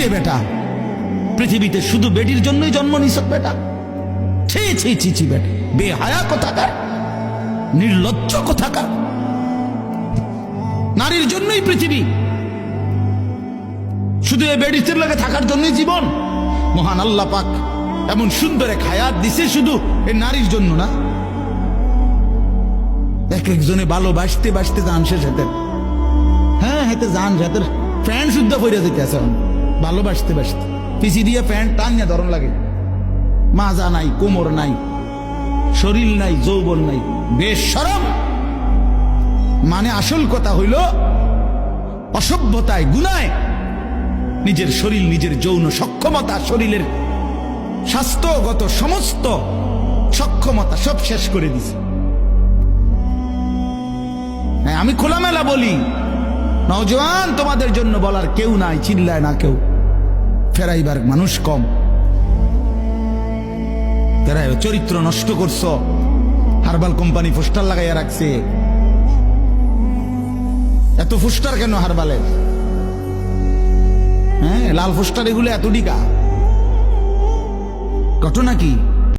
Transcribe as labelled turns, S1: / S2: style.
S1: রে বেটা, পৃথিবীতে শুধু বেটির জন্যই জন্ম নিছ বেটা। ছি ছি ছি ছি বেটা, বেহায়া কোথাকার, নির্লজ্জ কোথাকার। নারীর জন্যই পৃথিবী, শুধু এই বেডিসের লাগে থাকার জন্যই জীবন। মহান আল্লাহ পাক এমন সুন্দর এক হায়াত দিছে শুধু এই নারীর জন্য না। এক একজনে ভালোবাসতে বাসতে জান শেষ হাতে, হ্যাঁ হাতে জান হাতের প্যান্ট শুদ্ধ পরে যেতে আছে ভালোবাসতে বাসতে, পিছি দিয়ে প্যান্ট টানিয়া ধরন লাগে। মাজা নাই, কোমর নাই, শরীর নাই, যৌবন নাই, বেশরম। মানে আসল কথা হইল অসভ্যতায়, গুনায় নিজের শরীর, নিজের যৌন সক্ষমতা, শরীরের স্বাস্থ্যগত সমস্ত সক্ষমতা সব শেষ করে দিছে। হ্যাঁ, আমি খোলামেলা বলি, নওজোয়ান তোমাদের জন্য বলার কেউ নাই, চিল্লায় না কেউ, ফেরাইবার মানুষ কম। ফেরাই চরিত্র নষ্ট করছ, হারবাল কোম্পানি পোস্টার লাগাইয়া রাখছে। এত পোস্টার কেন হারবালের? হ্যাঁ, লাল পোস্টার এগুলো এত ডিকা, ঘটনা কি?